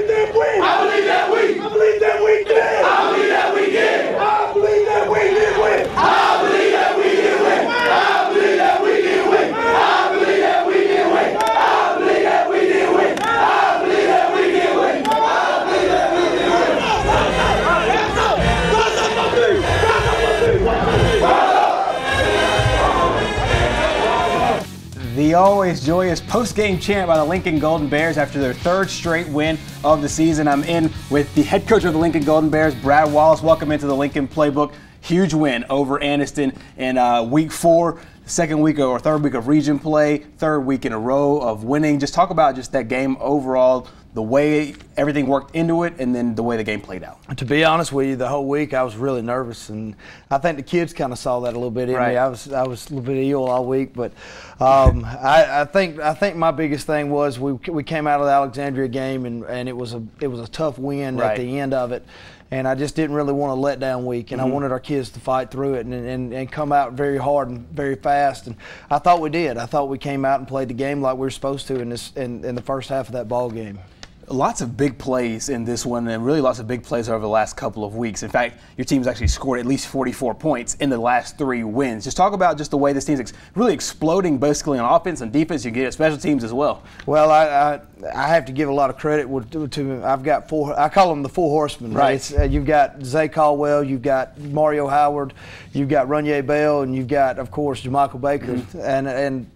believe that we. I believe that we. I believe that we did. I believe that we did. I believe that we did win. I believe that we did win. I believe that we did win. I believe that we did win. I believe that we did win. I believe that we did win. I believe that we did win. The always joyous post-game chant by the Lincoln Golden Bears after their third straight win of the season. I'm in with the head coach of the Lincoln Golden Bears, Brad Wallace. Welcome into the Lincoln Playbook. Huge win over Anniston in week 4, second week or third week of region play, third week in a row of winning. Just talk about just that game overall, the way everything worked into it, and then the way the game played out. To be honest with you, the whole week I was really nervous, and I think the kids kind of saw that a little bit in me. I was a little bit ill all week, but I think my biggest thing was we came out of the Alexandria game, and it was a tough win at the end of it. And I just didn't really want a letdown week, and I wanted our kids to fight through it and come out very hard and very fast. And I thought we did. I thought we came out and played the game like we were supposed to in the first half of that ball game. Lots of big plays in this one, and really lots of big plays over the last couple of weeks. In fact, your team's actually scored at least 44 points in the last 3 wins. Just talk about just the way this team's really exploding basically on offense and defense. You get it, special teams as well. Well, I have to give a lot of credit to I've got 4. I call them the 4 horsemen. Right. You've got Zay Caldwell, you've got Mario Howard, you've got Runye Bell, and you've got, of course, Jamichael Baker, and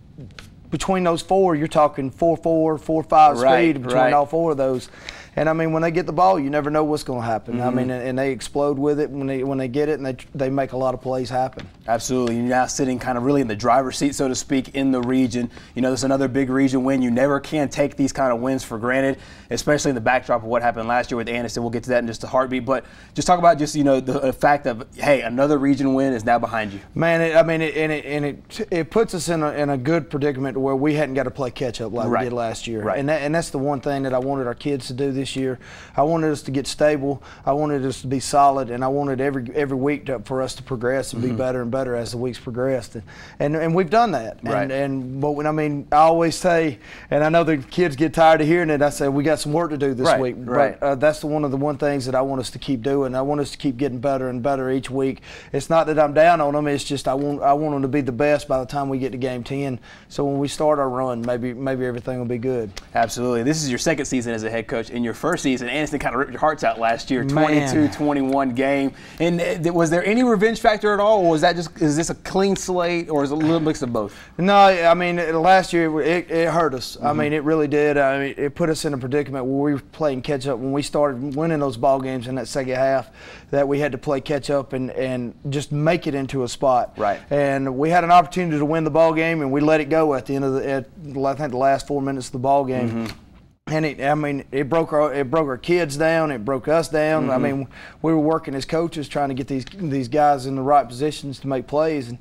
between those 4, you're talking 4.4, 4.5 speed between all 4 of those. And I mean, when they get the ball, you never know what's going to happen. I mean, and they explode with it when they get it, and they make a lot of plays happen. Absolutely. You're now sitting kind of really in the driver's seat, so to speak, in the region. You know, there's another big region win. You never can take these kind of wins for granted, especially in the backdrop of what happened last year with Anniston. We'll get to that in just a heartbeat. But just talk about just, you know, the fact of, hey, another region win is now behind you. Man, it puts us in a good predicament where we hadn't got to play catch up like we did last year. And that's the one thing that I wanted our kids to do this year. I wanted us to get stable. I wanted us to be solid, and I wanted every week for us to progress and be better and better as the weeks progressed. And we've done that. But when, I mean, I always say, and I know the kids get tired of hearing it, I say we got some work to do this week. But that's one of the things that I want us to keep doing. I want us to keep getting better and better each week. It's not that I'm down on them. It's just I want them to be the best by the time we get to game 10. So when we start our run, maybe everything will be good. Absolutely. This is your second season as a head coach. In your first season, Anniston kind of ripped your hearts out last year, 22-21 game. And was there any revenge factor at all, or was that is this a clean slate, or is it a little mix of both? No, I mean, last year it hurt us. I mean, it really did. I mean, it put us in a predicament where we were playing catch up when we started winning those ball games in that second half, that we had to play catch up and just make it into a spot. And we had an opportunity to win the ball game, and we let it go at the end of I think the last 4 minutes of the ball game. And it broke our kids down. It broke us down. I mean, we were working as coaches trying to get these guys in the right positions to make plays,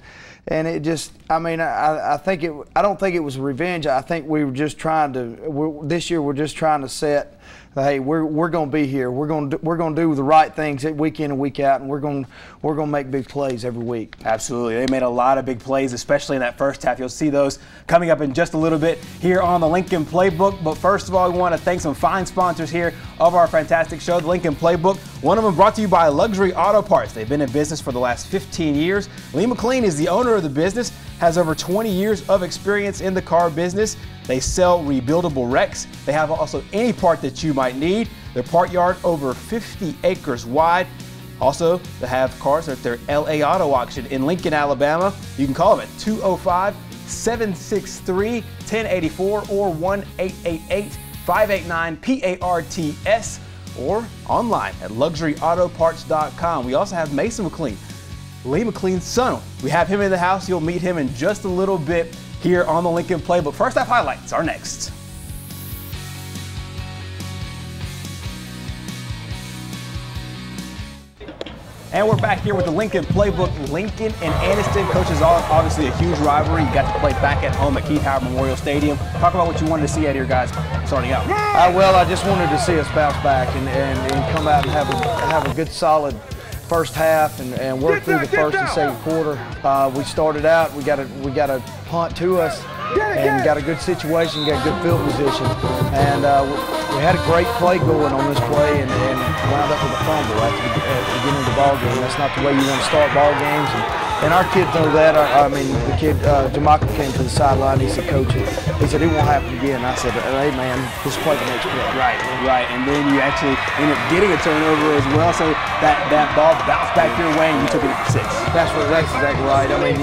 and it just, I mean, I don't think it was revenge. I think we were just trying to. This year we're just trying to set. Hey, we're going to be here. We're going to do the right things week in and week out, and we're going to make big plays every week. Absolutely, they made a lot of big plays, especially in that first half. You'll see those coming up in just a little bit here on the Lincoln Playbook. But first of all, we want to thank some fine sponsors here of our fantastic show, the Lincoln Playbook. One of them brought to you by Luxury Auto Parts. They've been in business for the last 15 years. Lee McLean is the owner of the business, has over 20 years of experience in the car business. They sell rebuildable wrecks. They have also any part that you might need. Their part yard over 50 acres wide. Also, they have cars at their LA Auto Auction in Lincoln, Alabama. You can call them at 205-763-1084 or 1-888-589-PARTS or online at luxuryautoparts.com. We also have Mason McLean, Lee McLean's son. We have him in the house. You'll meet him in just a little bit here on the Lincoln Playbook. First half highlights are next. And we're back here with the Lincoln Playbook. Lincoln and Anniston, coaches, obviously a huge rivalry. You got to play back at home at Keith Howard Memorial Stadium. Talk about what you wanted to see out of your guys starting out. Well, I just wanted to see us bounce back and come out and have a good, solid first half and work through the first and second quarter. We started out, we got a punt to us and got a good situation, got good field position. And had a great play going on this play and wound up with a fumble at the beginning of the ball game. That's not the way you want to start ball games. And our kids know that. I mean, the kid, Jamaica came to the sideline. He said, Coach, he said, it won't happen again. I said, hey, man, just play the next play. Right. And then you actually end up getting a turnover as well. So that ball bounced back your way and you took it at 6. That's exactly right. I mean,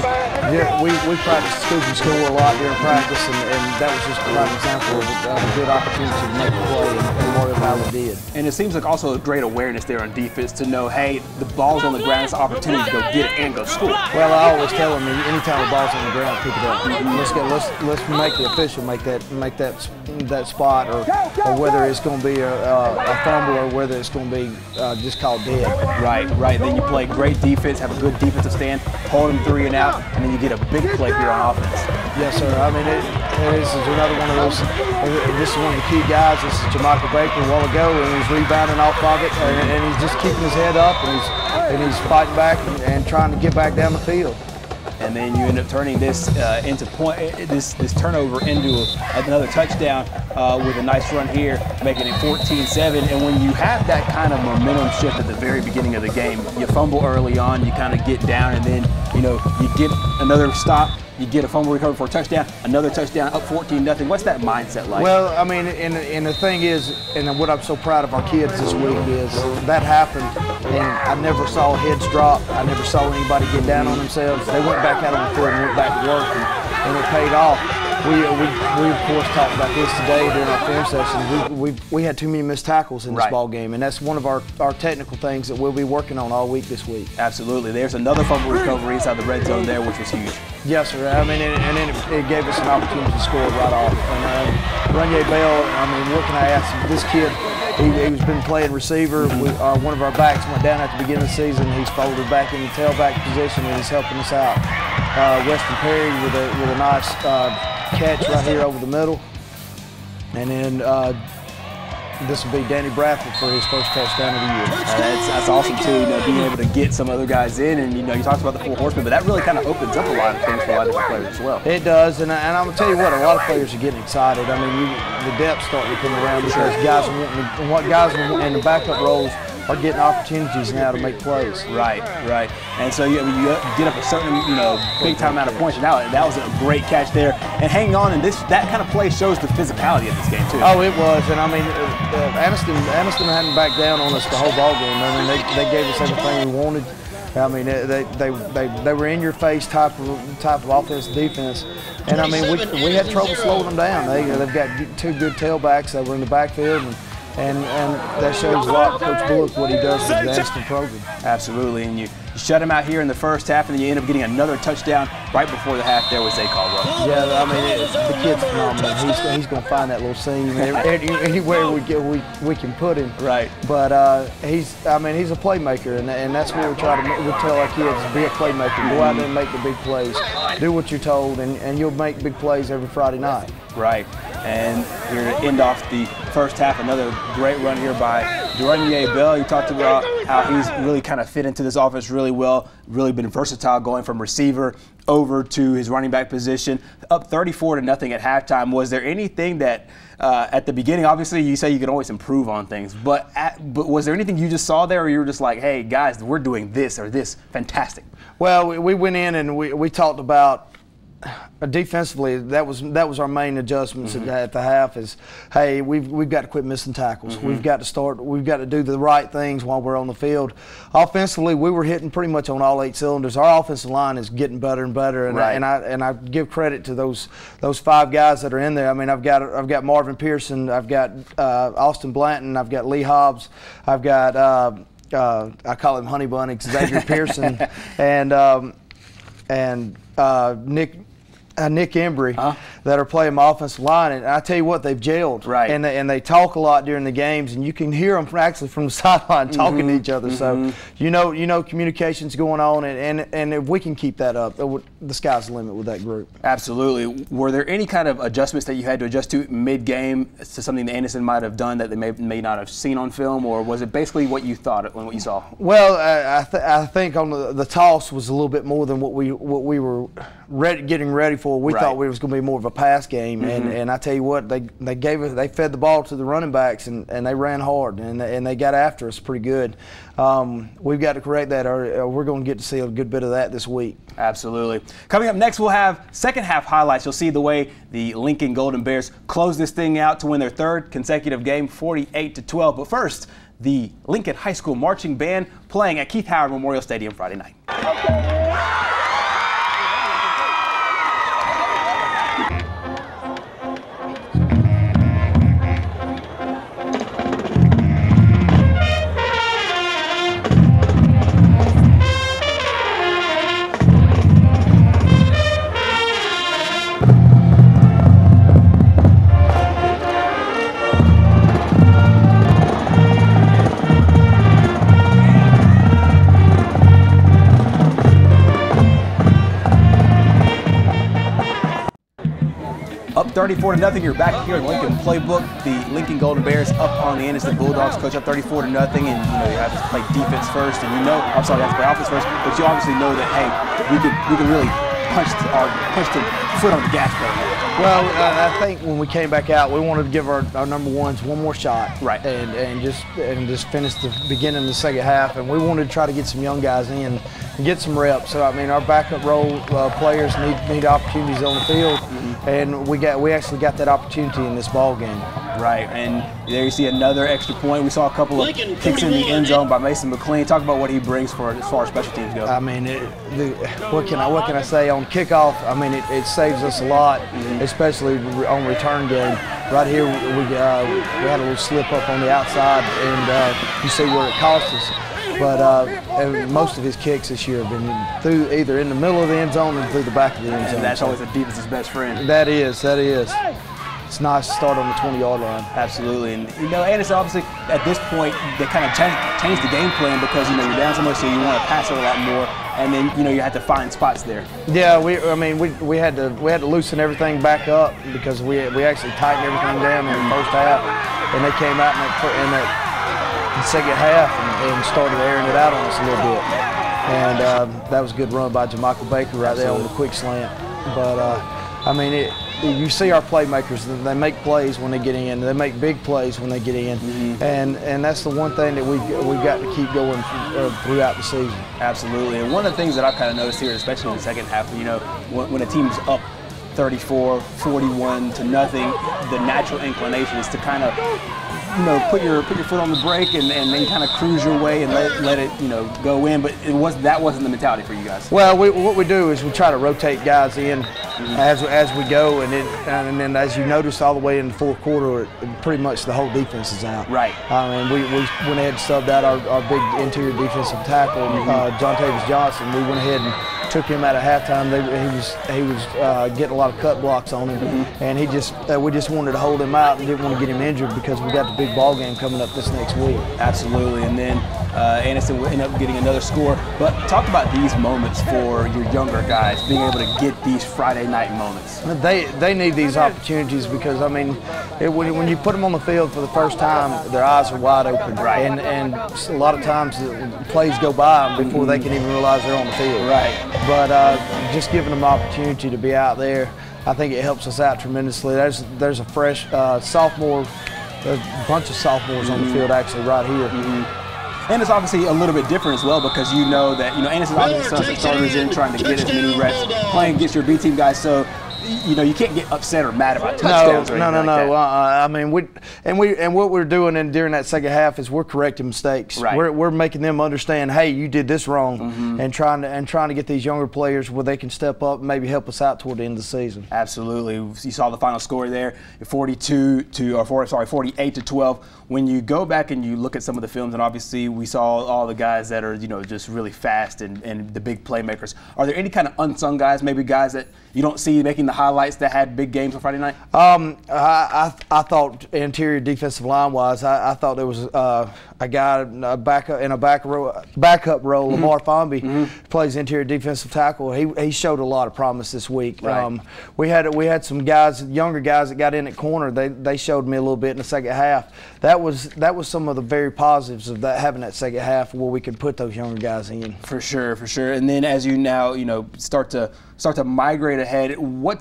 we practiced scoop and score a lot during practice, and that was just a prime example of a good opportunity to make a play, and more than how we did. And it seems like also a great awareness there on defense to know, hey, the ball's on the ground, it's an opportunity to go get it and go score. Well, I always tell them, anytime the ball's on the ground, pick it up. Let's make the official make that spot, or whether it's going to be a fumble or whether it's going to be just called dead. Right. Then you play great defense, have a good defensive stand, hold them 3 and out, and then you get a big play here on offense. Yes, sir. I mean, this is another one of those. This is one of the key guys. This is Jamaica Baker a while ago, and he's rebounding off of it, and he's just keeping his head up, and he's fighting back and trying to get back down the field. And then you end up turning this into this turnover into another touchdown with a nice run here, making it 14-7. And when you have that kind of momentum shift at the very beginning of the game, you fumble early on, you kind of get down, and then you get another stop. You get a fumble recovery for a touchdown, another touchdown, up 14-0. What's that mindset like? Well, I mean, and the thing is, and what I'm so proud of our kids this week is that happened, and I never saw heads drop. I never saw anybody get down on themselves. They went back out on the field and went back to work, and it paid off. We of course talked about this today during our film session. We had too many missed tackles in this ball game, and that's one of our technical things that we'll be working on all week this week. Absolutely. There's another fumble recovery inside the red zone there, which was huge. Yes, sir. I mean, and then it gave us an opportunity to score right off. And Runye Bell, I mean, what can I ask? This kid, he's been playing receiver. One of our backs went down at the beginning of the season. He's folded back in the tailback position, and he's helping us out. Weston Perry with a nice catch right here over the middle. And then this will be Danny Bradford for his first touchdown of the year. That's awesome too, being able to get some other guys in, and you talked about the 4 horsemen, but that really kind of opens up a lot of things for a lot of different players as well. It does, and I'm gonna tell you what, a lot of players are getting excited. I mean, the depth's starting to come around because guys in the backup roles are getting opportunities now to make plays. Right. And so you get up a certain, big time amount of points. And that was a great catch there. And hanging on, and that kind of play shows the physicality of this game too. Oh, it was, and I mean, Anniston hadn't backed down on us the whole ball game. I mean, they gave us everything we wanted. I mean, they were in your face type of offense defense, and I mean we had trouble slowing them down. They've got 2 good tailbacks that were in the backfield. And that shows a lot of Coach Bullock what he does with the Anniston program. Absolutely, and you shut him out here in the first half, and then you end up getting another touchdown right before the half there with Zay Caldwell. Yeah, I mean, the kid's phenomenal. He's going to find that little seam anywhere we can put him. Right. But he's a playmaker, and that's what we tell our kids: be a playmaker. Go out there and make the big plays. Do what you're told, and you'll make big plays every Friday night. Right. And here to end off the first half, another great run here by Runye Bell. You talked about how he's really kind of fit into this offense really well, really been versatile going from receiver over to his running back position, up 34-0 at halftime. Was there anything that at the beginning, obviously you say you can always improve on things, but was there anything you just saw there, or you were just like, hey guys, we're doing this or this fantastic? Well, we went in and we talked about defensively, that was our main adjustments at the half. Is hey, we've got to quit missing tackles. We've got to do the right things while we're on the field. Offensively, we were hitting pretty much on all 8 cylinders. Our offensive line is getting better and better, and I give credit to those 5 guys that are in there. I mean, I've got Marvin Pearson, I've got Austin Blanton, I've got Lee Hobbs, I've got I call him Honey Bunny, Xavier Pearson, and Nick Embry that are playing my offensive line, and I tell you what, they've gelled. Right. And they talk a lot during the games, and you can hear them actually from the sideline talking to each other. So you know communication's going on, and if we can keep that up, the sky's the limit with that group. Absolutely. Were there any kind of adjustments that you had to adjust to mid-game to something that Anderson might have done that they may not have seen on film, or was it basically what you thought and what you saw? Well, I think on the toss was a little bit more than what we were getting ready for before. We thought we was going to be more of a pass game, and I tell you what, they fed the ball to the running backs, and they ran hard, and they got after us pretty good. We've got to correct that, or we're going to get to see a good bit of that this week. Absolutely. Coming up next, we'll have second half highlights. You'll see the way the Lincoln Golden Bears close this thing out to win their third consecutive game, 48-12. But first, the Lincoln High School Marching Band playing at Keith Howard Memorial Stadium Friday night. Up 34-0. You're back here in Lincoln Playbook. The Lincoln Golden Bears up on the Anderson Bulldogs. Coach up 34-0, and you have to play defense first, and you have to play offense first. But you obviously know that we can really punch the foot on the gas pedal. Well, I think when we came back out, we wanted to give our number ones one more shot, right, and just finish the beginning of the second half. And we wanted to try to get some young guys in and get some reps. So I mean, our backup role players need opportunities on the field, and we actually got that opportunity in this ball game. Right, and there you see another extra point. We saw a couple of kicks in the end zone by Mason McLean. Talk about what he brings for as far as special teams go. I mean, what can I say on kickoff? I mean, it saves us a lot, especially on return game. Right here, we had a little slip up on the outside, and you see where it cost us. But most of his kicks this year have been through either in the middle of the end zone or through the back of the end zone. And that's always a defense's best friend. That is. It's nice to start on the 20-yard line. Absolutely, and Anderson obviously at this point they kind of changed the game plan because you're down so much, so you want to pass it a lot more, and then you had to find spots there. Yeah, we had to loosen everything back up because we actually tightened everything down in the first half, and they came out in the second half and started airing it out on us a little bit, and that was a good run by JaMichael Baker right there on the quick slant. But I mean you see our playmakers, they make plays when they get in. They make big plays when they get in, and that's the one thing that we've got to keep going throughout the season. Absolutely, and one of the things that I've kind of noticed here, especially in the second half, when a team's up 34-41 to nothing, the natural inclination is to kind of put your foot on the brake and then kind of cruise your way and let it go in. But that wasn't the mentality for you guys. Well, what we do is we try to rotate guys in as we go, and then as you notice all the way in the fourth quarter, pretty much the whole defense is out. Right. I mean, we went ahead and subbed out our big interior defensive tackle, John Tavis Johnson. We went ahead and took him out at halftime. He was getting a lot of cut blocks on him, and we just wanted to hold him out and didn't want to get him injured because we got the big ball game coming up this next week. Absolutely, and then Anderson will end up getting another score. But talk about these moments for your younger guys, being able to get these Friday night moments. They need these opportunities because, I mean, when you put them on the field for the first time, their eyes are wide open. Right. And a lot of times plays go by them before they can even realize they're on the field. Right. But just giving them opportunity to be out there, I think it helps us out tremendously. There's a fresh sophomore, a bunch of sophomores on the field actually right here. And it's obviously a little bit different as well because you know that Anderson's obviously starters in trying to get as many reps playing against your B team guys. So you can't get upset or mad about touchdowns or anything like that. I mean, what we're doing during that second half is we're correcting mistakes. Right. We're making them understand, hey, you did this wrong, and trying to get these younger players where they can step up and maybe help us out toward the end of the season. Absolutely. You saw the final score there, 48-12. When you go back and you look at some of the films, and obviously we saw all the guys that are just really fast and the big playmakers. Are there any kind of unsung guys, maybe guys that you don't see making the highlights that had big games on Friday night? I thought interior defensive line wise, I thought there was a guy backup role. Lamar Fomby plays interior defensive tackle. He showed a lot of promise this week. Right. We had some guys, younger guys that got in at corner. They showed me a little bit in the second half. That was some of the very positives of having that second half where we could put those younger guys in. For sure. And then as you now start to migrate ahead, what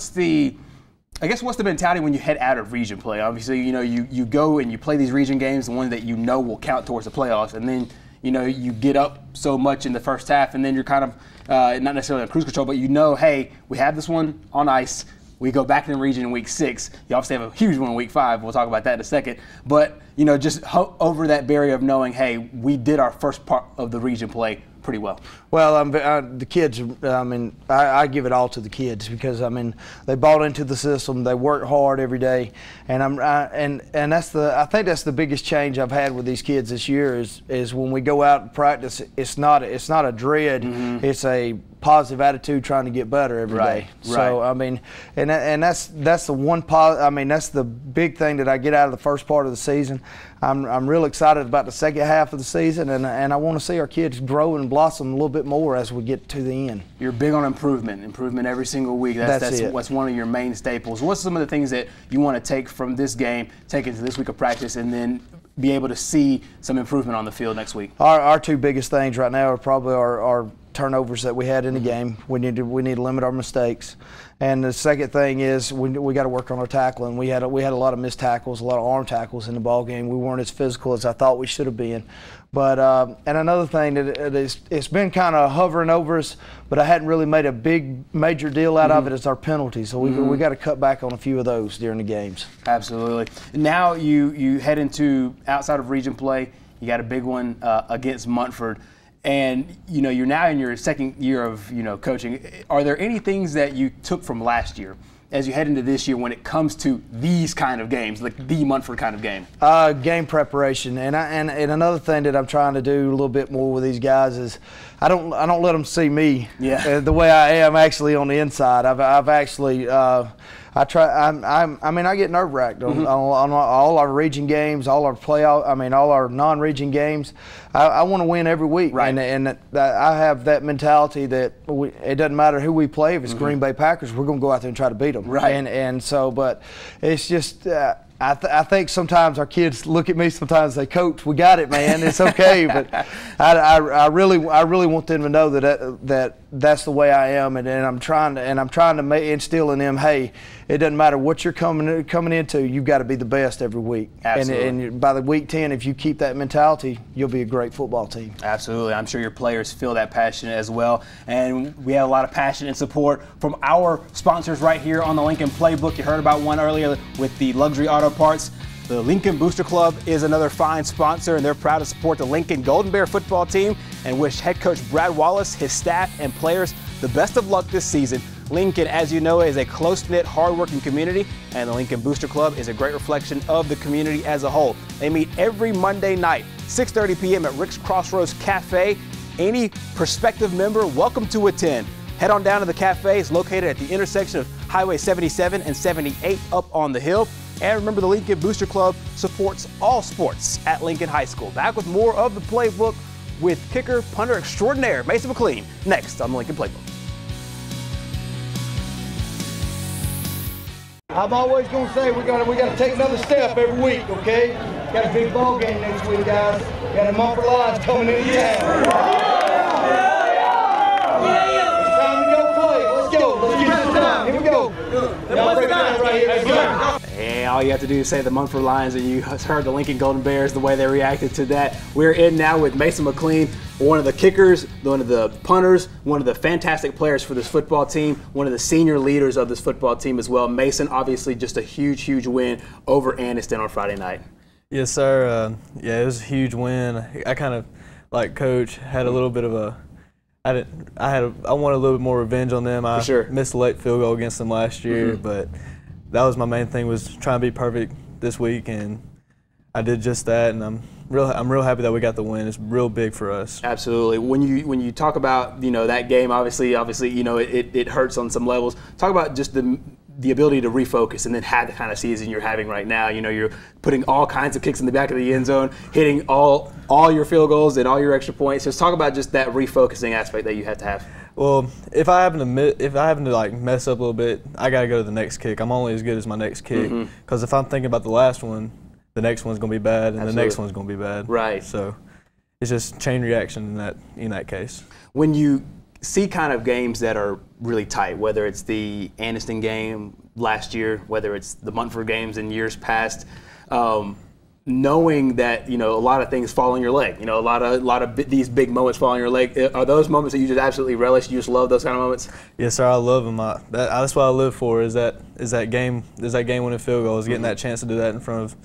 what's the mentality when you head out of region play? Obviously, you go and you play these region games, the one that will count towards the playoffs, and then you get up so much in the first half, and then you're kind of not necessarily on cruise control, but hey, we have this one on ice. We go back in the region in week 6. You obviously have a huge one in week 5. We'll talk about that in a second. But, just over that barrier of knowing, hey, we did our first part of the region play pretty well. Well, the kids, I give it all to the kids because, they bought into the system. They work hard every day. And I think that's the biggest change I've had with these kids this year is when we go out and practice, it's not a dread. Mm-hmm. It's a positive attitude trying to get better every day. So, and that's the one that's the big thing that I get out of the first part of the season. I'm real excited about the second half of the season, and I want to see our kids grow and blossom a little bit more as we get to the end. You're big on improvement every single week. That's what's one of your main staples. What's some of the things that you want to take from this game, take into this week of practice, and then be able to see some improvement on the field next week? Our 2 biggest things right now are probably our turnovers that we had in the game. We need to limit our mistakes. And the second thing is we got to work on our tackling. We had a lot of missed tackles, a lot of arm tackles in the ball game. We weren't as physical as I thought we should have been. But and another thing that it's been kind of hovering over us, but I hadn't really made a major deal out of it is our penalties. So we got to cut back on a few of those during the games. Absolutely. Now you head into outside of region play. You got a big one against Montford. And you're now in your second year of coaching. Are there any things that you took from last year as you head into this year when it comes to these kind of games, like the Montford kind of game? Game preparation, and another thing that I'm trying to do a little bit more with these guys is I don't let them see me the way I am actually on the inside. I've actually. I get nerve-wracked on all our region games, all our all our non-region games. I want to win every week, right. and I have that mentality that it doesn't matter who we play. If it's Green Bay Packers, we're going to go out there and try to beat them. Right. And so, but it's just. I think sometimes our kids look at me. Sometimes they, Coach, we got it, man. It's okay. But I really want them to know that's the way I am, and I'm trying to instill in them. Hey, it doesn't matter what you're coming into. You've got to be the best every week. Absolutely. And by the week 10, if you keep that mentality, you'll be a great football team. Absolutely. I'm sure your players feel that passion as well. And we have a lot of passion and support from our sponsors right here on the Lincoln Playbook. You heard about one earlier with the luxury auto parts. The Lincoln Booster Club is another fine sponsor, and they're proud to support the Lincoln Golden Bear football team and wish head coach Brad Wallace, his staff, and players the best of luck this season. Lincoln, as you know, is a close-knit, hard-working community, and the Lincoln Booster Club is a great reflection of the community as a whole. They meet every Monday night, 6:30 p.m. at Rick's Crossroads Cafe. Any prospective member, welcome to attend. Head on down to the cafe. It's located at the intersection of Highway 77 and 78 up on the hill. And remember, the Lincoln Booster Club supports all sports at Lincoln High School. Back with more of the Playbook with kicker, punter extraordinaire Mason McLean next on the Lincoln Playbook. I'm always going to say we got to take another step every week, okay? Got a big ball game next week, guys. Got the Montford Lions coming into town. It's time to go play. Let's go. Let's get this done. Here we go. Y'all break it down right here. Let's go. And all you have to do is say the Montford Lions, and you heard the Lincoln Golden Bears, the way they reacted to that. We're in now with Mason McLean, one of the kickers, one of the punters, one of the fantastic players for this football team, one of the senior leaders of this football team as well. Mason, obviously just a huge, huge win over Anniston on Friday night. Yes, sir. Yeah, it was a huge win. I kind of, like Coach, had a little bit of a I wanted a little bit more revenge on them. I missed a late field goal against them last year, but that was my main thing, was trying to be perfect this week, and I did just that, and I'm real happy that we got the win. It's real big for us. Absolutely. When you talk about that game, obviously it hurts on some levels. Talk about just the ability to refocus and then have the kind of season you're having right now. You're putting all kinds of kicks in the back of the end zone, hitting all your field goals and all your extra points. Just talk about just that refocusing aspect that you have to have. Well, if I happen to like mess up a little bit, I got to go to the next kick. I'm only as good as my next kick. Because if I'm thinking about the last one, the next one's going to be bad, and the next one's going to be bad. Right. So it's just chain reaction in that case. When you see kind of games that are really tight, whether it's the Anniston game last year, whether it's the Munford games in years past, knowing that, you know, a lot of things fall on your leg, you know, a lot of these big moments fall on your leg. Are those moments that you just absolutely relish? You just love those kind of moments? Yes, sir. I love them. That's what I live for. Is that game winning field goal? Is getting that chance to do that in front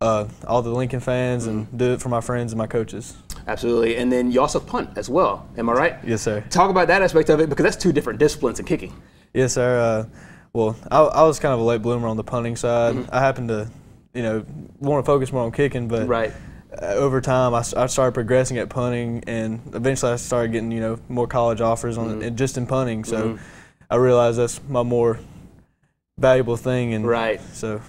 of all the Lincoln fans and do it for my friends and my coaches. Absolutely. And then you also punt as well. Am I right? Yes, sir. Talk about that aspect of it, because that's two different disciplines in kicking. Yes, sir. Well, I was kind of a late bloomer on the punting side. I happened to, you know, want to focus more on kicking, but over time I started progressing at punting, and eventually I started getting, you know, more college offers on just in punting. So I realized that's my more valuable thing. And so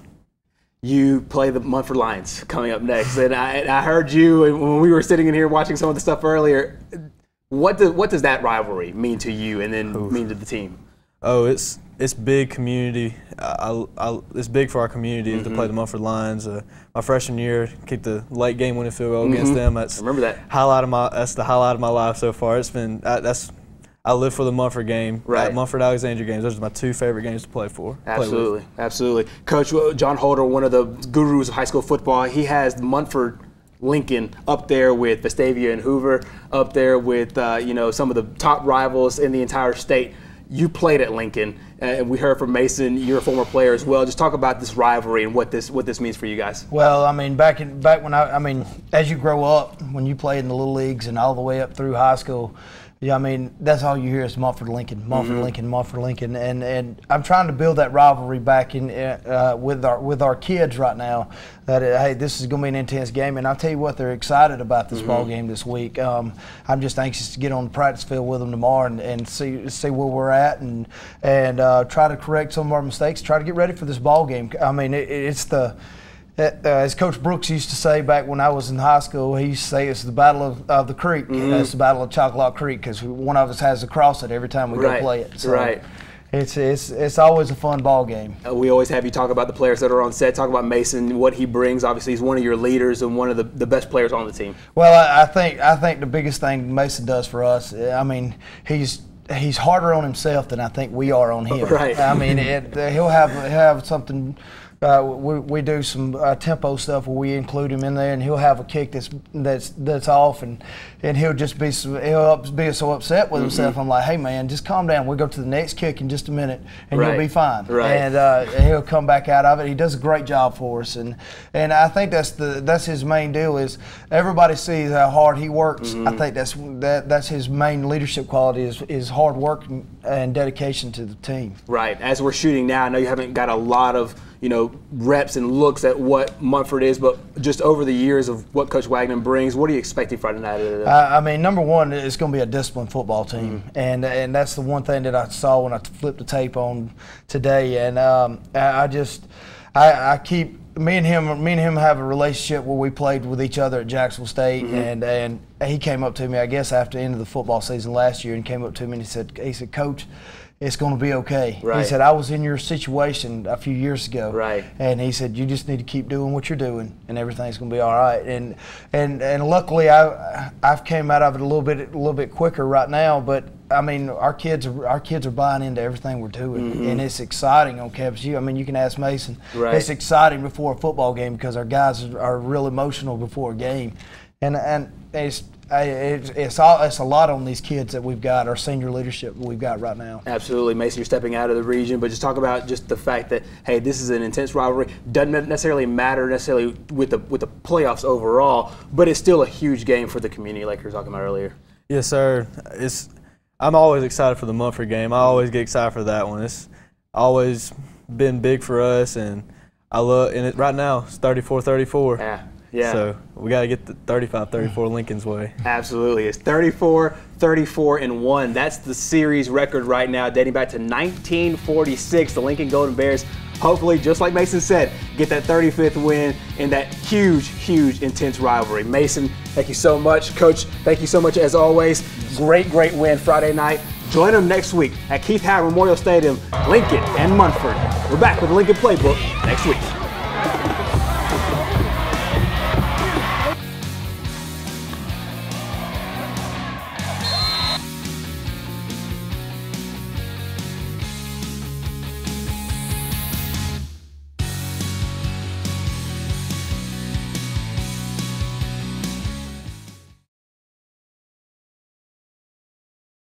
you play the Munford Lions coming up next, and I heard you when we were sitting in here watching some of the stuff earlier. What does that rivalry mean to you, and then mean to the team? Oh, it's big community. It's big for our community to play the Munford Lions. My freshman year, kicked the late game winning field goal against them. I remember that. That's the highlight of my life so far. It's been I live for the Munford game. Munford Alexandria games. Those are my two favorite games to play for. Absolutely, absolutely. Coach John Holder, one of the gurus of high school football, he has Munford Lincoln up there with Vestavia and Hoover, up there with you know, some of the top rivals in the entire state. You played at Lincoln, and we heard from Mason, you're a former player as well. Just talk about this rivalry and what this means for you guys. Well, I mean, back when I mean, as you grow up, when you play in the little leagues and all the way up through high school, yeah, I mean, that's all you hear is Munford Lincoln, Munford Lincoln, Munford Lincoln, and I'm trying to build that rivalry back in with our kids right now. That hey, this is going to be an intense game, and I'll tell you what, they're excited about this ball game this week. I'm just anxious to get on the practice field with them tomorrow and see where we're at and try to correct some of our mistakes, try to get ready for this ball game. I mean, it's the as Coach Brooks used to say back when I was in high school, he used to say it's the battle of the creek. It's the battle of Chocolate Creek, because one of us has to cross it every time we go play it. So it's always a fun ball game. We always have you talk about the players that are on set, talk about Mason, what he brings. Obviously, he's one of your leaders and one of the best players on the team. Well, I think the biggest thing Mason does for us, I mean, he's harder on himself than I think we are on him. I mean, he'll have something. We do some tempo stuff where we include him in there, and he'll have a kick that's off, and he'll just be so upset with himself. I'm like, hey man, just calm down. We'll go to the next kick in just a minute, and you'll be fine. And he'll come back out of it. He does a great job for us, and I think that's his main deal. Is everybody sees how hard he works. I think that's his main leadership quality is hard work and dedication to the team. Right. As we're shooting now, I know you haven't got a lot of, you know, reps and looks at what Munford is, but just over the years of what Coach Wagner brings, what are you expecting Friday night? I mean, number one, it's going to be a disciplined football team, and that's the one thing that I saw when I flipped the tape on today, and I keep me and him have a relationship where we played with each other at Jacksonville State, and he came up to me, I guess, after the end of the football season last year, and came up to me and he said, Coach, it's going to be okay. He said, I was in your situation a few years ago. And he said, you just need to keep doing what you're doing, and everything's going to be all right. And luckily, I've came out of it a little bit quicker right now. But I mean, our kids are buying into everything we're doing, and it's exciting on campus. I mean, you can ask Mason. It's exciting before a football game because our guys are real emotional before a game, and it's a lot on these kids that we've got, our senior leadership that we've got right now. Absolutely. Mason, you're stepping out of the region, but just talk about just the fact that, hey, this is an intense rivalry. Doesn't necessarily matter with the playoffs overall, but it's still a huge game for the community like you were talking about earlier. Yes, sir. I'm always excited for the Munford game. I always get excited for that one. It's always been big for us, and right now it's 34-34. Yeah. So we got to get the 35-34 Lincoln's way. Absolutely. It's 34-34-1. That's the series record right now, dating back to 1946. The Lincoln Golden Bears, hopefully, just like Mason said, get that 35th win in that huge, huge, intense rivalry. Mason, thank you so much. Coach, thank you so much as always. Great win Friday night. Join them next week at Keith Howard Memorial Stadium, Lincoln and Munford. We're back with the Lincoln Playbook next week.